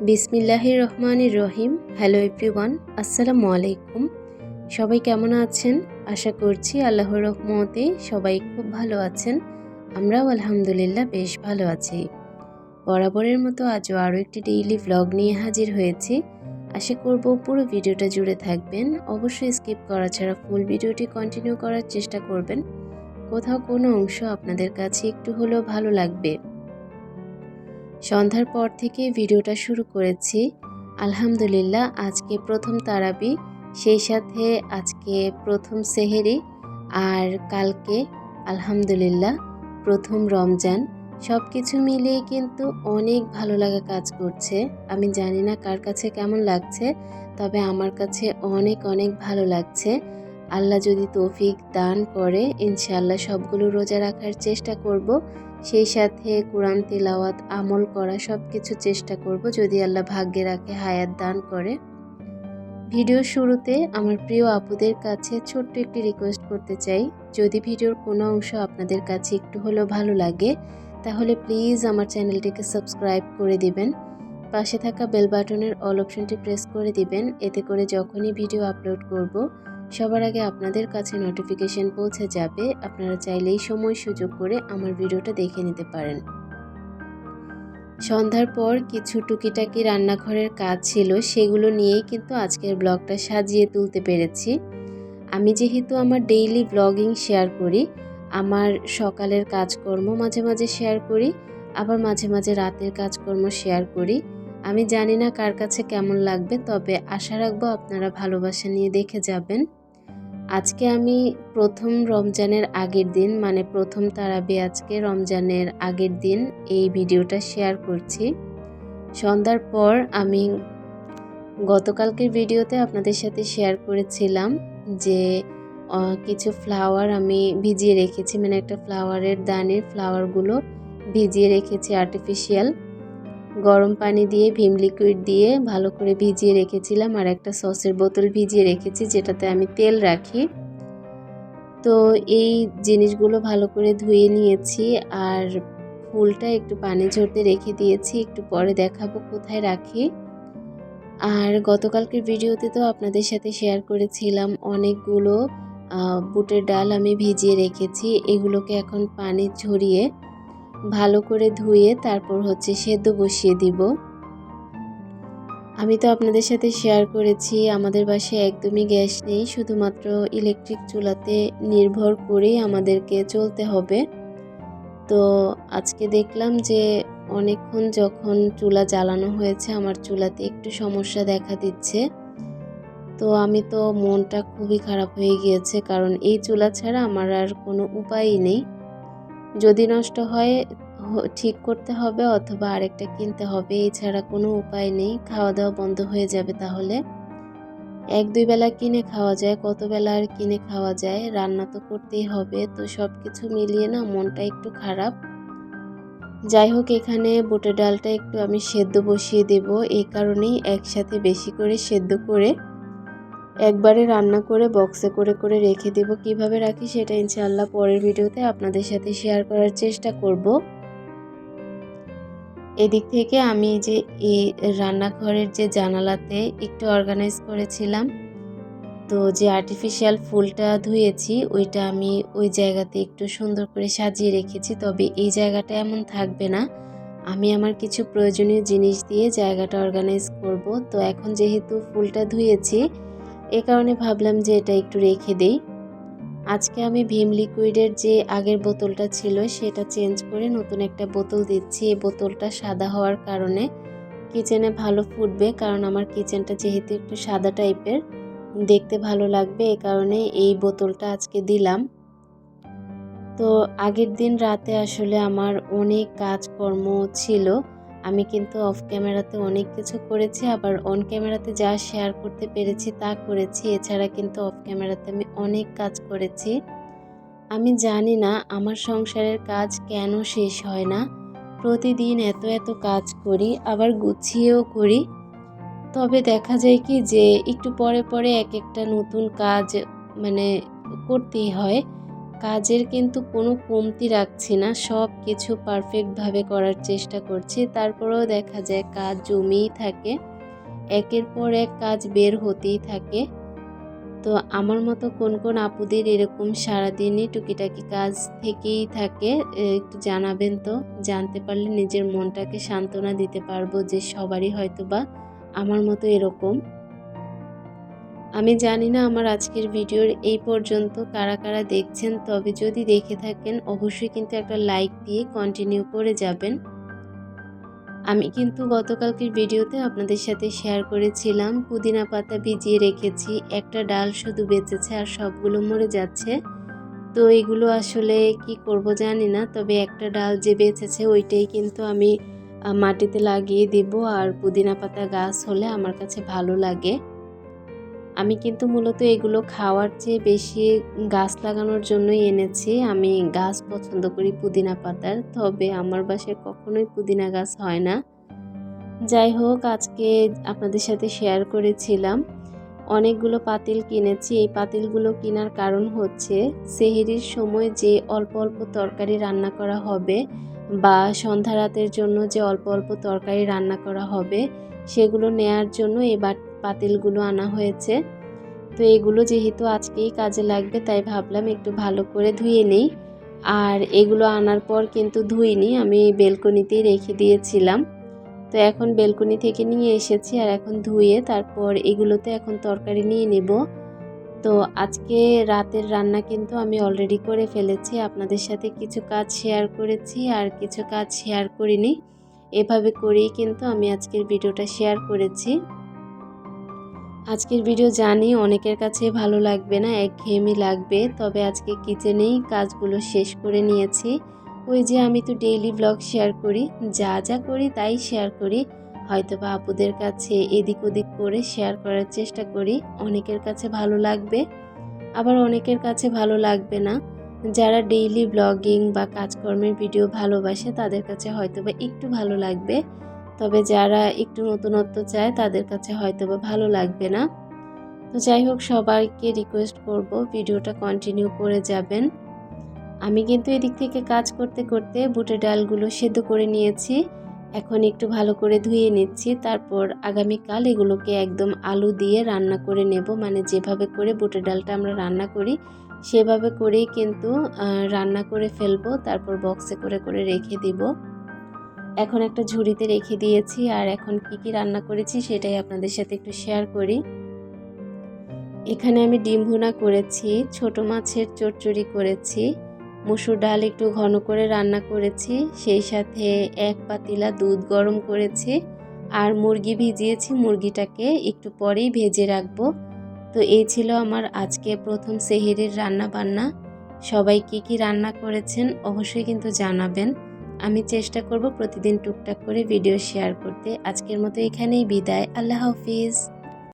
বিসমিল্লাহির রহমানির রহিম। Hello everyone, আসসালামু আলাইকুম। সবাই কেমন আছেন? আশা করছি আল্লাহর রহমতে সবাই খুব ভালো আছেন। আমরাও আলহামদুলিল্লাহ বেশ ভালো আছি। বরাবরের মতো আজও আরও একটি ডেইলি ভ্লগ নিয়ে হাজির হয়েছি। আশা করব পুরো ভিডিওটা জুড়ে থাকবেন। অবশ্যই স্কিপ করা ছাড়া ফুল ভিডিওটি কন্টিনিউ করার চেষ্টা করবেন। কোথাও কোনো অংশ আপনাদের কাছে একটু হলেও ভালো লাগবে। সন্ধ্যার পর থেকে ভিডিওটা শুরু করেছি। আলহামদুলিল্লাহ আজকে প্রথম তারাবি, সেই সাথে আজকে প্রথম সেহেরি, আর কালকে আলহামদুলিল্লাহ প্রথম রমজান। সব কিছু মিলিয়ে কিন্তু অনেক ভালো লাগা কাজ করছে। আমি জানি না কার কাছে কেমন লাগছে, তবে আমার কাছে অনেক অনেক ভালো লাগছে। আল্লাহ যদি তৌফিক দান করে ইনশাআল্লাহ সবগুলো রোজা রাখার চেষ্টা করব। সেই সাথে কোরআন তিলাওয়াত, আমল করা সব কিছু চেষ্টা করব যদি আল্লাহ ভাগ্যে রাখে, হায়াত দান করে। ভিডিওর শুরুতে আমার প্রিয় আপুদের কাছে ছোট্ট একটি রিকোয়েস্ট করতে চাই, যদি ভিডিওর কোনো অংশ আপনাদের কাছে একটু হলেও ভালো লাগে তাহলে প্লিজ আমার চ্যানেলটিকে সাবস্ক্রাইব করে দিবেন। পাশে থাকা বেল বাটনের অল অপশনটি প্রেস করে দিবেন। এতে করে যখনই ভিডিও আপলোড করব সবার আগে আপনাদের কাছে নোটিফিকেশন পৌঁছে যাবে। আপনারা চাইলেই সময় সুযোগ করে আমার ভিডিওটা দেখে নিতে পারেন। সন্ধ্যার পর কিছু টুকিটাকি রান্নাঘরের কাজ ছিল, সেগুলো নিয়েই কিন্তু আজকের ব্লগটা সাজিয়ে তুলতে পেরেছি। আমি যেহেতু আমার ডেইলি ব্লগিং শেয়ার করি, আমার সকালের কাজকর্ম মাঝে মাঝে শেয়ার করি, আবার মাঝে মাঝে রাতের কাজকর্ম শেয়ার করি। আমি জানি না কার কাছে কেমন লাগবে, তবে আশা রাখবো আপনারা ভালোবাসা নিয়ে দেখে যাবেন। আজকে আমি প্রথম রমজানের আগের দিন, মানে প্রথম তারাবি আজকে রমজানের আগের দিন এই ভিডিওটা শেয়ার করছি। সন্ধ্যার পর আমি গতকালকের ভিডিওতে আপনাদের সাথে শেয়ার করেছিলাম যে কিছু ফ্লাওয়ার আমি ভিজিয়ে রেখেছি, মানে একটা ফ্লাওয়ারের দানির ফ্লাওয়ারগুলো ভিজিয়ে রেখেছি আর্টিফিশিয়াল। গরম পানি দিয়ে ভিম লিকুইড দিয়ে ভালো করে ভিজিয়ে রেখেছিলাম, আর একটা সসের বোতল ভিজিয়ে রেখেছি যেটাতে আমি তেল রাখি। তো এই জিনিসগুলো ভালো করে ধুয়ে নিয়েছি, আর ফুলটা একটু পানি ঝরতে রেখে দিয়েছি, একটু পরে দেখাবো কোথায় রাখি। আর গতকালকের ভিডিওতে তো আপনাদের সাথে শেয়ার করেছিলাম অনেকগুলো বুটের ডাল আমি ভিজিয়ে রেখেছি। এগুলোকে এখন পানি ঝরিয়ে ভালো করে ধুয়ে তারপর সেদ্ধ বসিয়ে দিব। আমি তো আপনাদের সাথে শেয়ার করেছি আমাদের বাসায় একদমই গ্যাস নেই, শুধুমাত্র ইলেকট্রিক চুলাতে নির্ভর করেই আমাদেরকে চলতে হবে। তো আজকে দেখলাম যে অনেকক্ষণ যখন চুলা জ্বালানো হয়েছে আমার চুলাতে একটু সমস্যা দেখা দিচ্ছে। তো আমি তো মনটা খুবই খারাপ হয়ে গিয়েছে, কারণ এই চুলা ছাড়া আমার আর কোনো উপায়ই নেই। যদি নষ্ট হয় ঠিক করতে হবে অথবা আরেকটা কিনতে হবে, এছাড়া কোনো উপায় নেই। খাওয়া দাওয়া বন্ধ হয়ে যাবে তাহলে। এক দুই বেলা কিনে খাওয়া যায়, কত বেলা আর কিনে খাওয়া যায়, রান্না তো করতেই হবে। তো সব কিছু মিলিয়ে না মনটা একটু খারাপ। যাই হোক, এখানে বুটের ডালটা একটু আমি সেদ্ধ বসিয়ে দেব, এই কারণেই একসাথে বেশি করে সেদ্ধ করে একবারে রান্না করে বক্সে করে করে রেখে দেব। কিভাবে রাখি সেটা ইনশাআল্লাহ পরের ভিডিওতে আপনাদের সাথে শেয়ার করার চেষ্টা করব। এদিক থেকে আমি যে এই রান্নাঘরের যে জানালাতে একটু অর্গানাইজ করেছিলাম, তো যে আর্টিফিশিয়াল ফুলটা ধুয়েছি ওইটা আমি ওই জায়গাতে একটু সুন্দর করে সাজিয়ে রেখেছি। তবে এই জায়গাটা এমন থাকবে না, আমি আমার কিছু প্রয়োজনীয় জিনিস দিয়ে জায়গাটা অর্গানাইজ করব। তো এখন যেহেতু ফুলটা ধুয়েছি, এ কারণে ভাবলাম যে এটা একটু রেখে দেই। আজকে আমি ভিম লিকুইডের যে আগের বোতলটা ছিল সেটা চেঞ্জ করে নতুন একটা বোতল দিচ্ছি। এই বোতলটা সাদা হওয়ার কারণে কিচেনে ভালো ফুটবে, কারণ আমার কিচেনটা যেহেতু একটু সাদা টাইপের, দেখতে ভালো লাগবে, এ কারণে এই বোতলটা আজকে দিলাম। তো আগের দিন রাতে আসলে আমার অনেক কাজকর্ম ছিল, আমি কিন্তু অফ ক্যামেরাতে অনেক কিছু করেছি, আবার অন ক্যামেরাতে যা শেয়ার করতে পেরেছি তা করেছি। এছাড়া কিন্তু অফ ক্যামেরাতে আমি অনেক কাজ করেছি। আমি জানি না আমার সংসারের কাজ কেন শেষ হয় না, প্রতিদিন এত এত কাজ করি, আবার গুছিয়েও করি। তবে দেখা যায় কি যে একটু পরে পরে এক একটা নতুন কাজ মানে করতেই হয়। কাজের কিন্তু কোনো কমতি রাখছি না, সব কিছু পারফেক্টভাবে করার চেষ্টা করছি। তারপরেও দেখা যায় কাজ জমেই থাকে, একের পর এক কাজ বের হতেই থাকে। তো আমার মতো কোন কোন আপুদের এরকম সারাদিনই টুকিটাকি কাজ থেকেই থাকে, একটু জানাবেন তো। জানতে পারলে নিজের মনটাকে সান্ত্বনা দিতে পারবো যে সবারই হয়তোবা আমার মতো এরকম। আমি জানি না আমার আজকের ভিডিওর এই পর্যন্ত কারা কারা দেখছেন, তবে যদি দেখে থাকেন অবশ্যই কিন্তু একটা লাইক দিয়ে কন্টিনিউ করে যাবেন। আমি কিন্তু গতকালকের ভিডিওতে আপনাদের সাথে শেয়ার করেছিলাম পুদিনা পাতা ভিজিয়ে রেখেছি, একটা ডাল শুধু বেঁচেছে আর সবগুলো মরে যাচ্ছে। তো এগুলো আসলে কি করব জানি না, তবে একটা ডাল যে বেঁচেছে ওইটাই কিন্তু আমি মাটিতে লাগিয়ে দেব। আর পুদিনা পাতা গাছ হলে আমার কাছে ভালো লাগে। আমি কিন্তু মূলত এগুলো খাওয়ার চেয়ে বেশি গাছ লাগানোর জন্যই এনেছি। আমি গাছ পছন্দ করি পুদিনা পাতার, তবে আমার বাসায় কখনোই পুদিনা গাছ হয় না। যাই হোক, আজকে আপনাদের সাথে শেয়ার করেছিলাম অনেকগুলো পাতিল কিনেছি। এই পাতিলগুলো কেনার কারণ হচ্ছে সেহরির সময় যে অল্প অল্প তরকারি রান্না করা হবে বা সন্ধ্যা রাতের জন্য যে অল্প অল্প তরকারি রান্না করা হবে সেগুলো নেয়ার জন্য এই পাতিলগুলো আনা হয়েছে। তো এগুলো যেহেতু আজকেই কাজে লাগবে তাই ভাবলাম একটু ভালো করে ধুয়ে নিই। আর এগুলো আনার পর কিন্তু ধুইনি, আমি বেলকনিতেই রেখে দিয়েছিলাম। তো এখন বেলকনি থেকে নিয়ে এসেছি আর এখন ধুয়ে তারপর এগুলোতে এখন তরকারি নিয়ে নেব। তো আজকে রাতের রান্না কিন্তু আমি অলরেডি করে ফেলেছি, আপনাদের সাথে কিছু কাজ শেয়ার করেছি আর কিছু কাজ শেয়ার করিনি। এভাবে করেই কিন্তু আমি আজকের ভিডিওটা শেয়ার করেছি। আজকের ভিডিও জানি অনেকের কাছে ভালো লাগবে না, একঘেয়েমি লাগবে, তবে আজকে কিচেনেই কাজগুলো শেষ করে নিয়েছি। ওই যে আমি তো ডেইলি ব্লগ শেয়ার করি, যা যা করি তাই শেয়ার করি। হয়তোবা আপুদের কাছে এদিক ওদিক করে শেয়ার করার চেষ্টা করি, অনেকের কাছে ভালো লাগবে আবার অনেকের কাছে ভালো লাগবে না। যারা ডেইলি ব্লগিং বা কাজকর্মের ভিডিও ভালোবাসে তাদের কাছে হয়তোবা একটু ভালো লাগবে, তবে যারা একটু নতুনত্ব চায় তাদের কাছে হয়তোবা ভালো লাগবে না। তো যাই হোক, সবাইকে রিকোয়েস্ট করব ভিডিওটা কন্টিনিউ করে যাবেন। আমি কিন্তু এদিক থেকে কাজ করতে করতে বুটের ডালগুলো সেদ্ধ করে নিয়েছি, এখন একটু ভালো করে ধুয়ে নিচ্ছি। তারপর আগামীকাল এগুলোকে একদম আলু দিয়ে রান্না করে নেব, মানে যেভাবে করে বুটের ডালটা আমরা রান্না করি সেভাবে করেই কিন্তু রান্না করে ফেলবো। তারপর বক্সে করে করে রেখে দিব। এখন একটা ঝুড়িতে রেখে দিয়েছি। আর এখন কি রান্না করেছি সেটাই আপনাদের সাথে একটু শেয়ার করি। এখানে আমি ডিম ভুনা করেছি, ছোট মাছের চচ্চড়ি করেছি, মসুর ডাল একটু ঘন করে রান্না করেছি, সেই সাথে এক পাতিলা দুধ গরম করেছি আর মুরগি ভিজিয়েছি, মুরগিটাকে একটু পরেই ভেজে রাখবো। তো এই ছিল আমার আজকে প্রথম সেহরির রান্না বান্না। সবাই কি রান্না করেছেন অবশ্যই কিন্তু জানাবেন। আমি চেষ্টা করব প্রতিদিন টুকটাক করে ভিডিও শেয়ার করতে। আজকের মতো এখানেই বিদায়। আল্লাহ হাফিজ।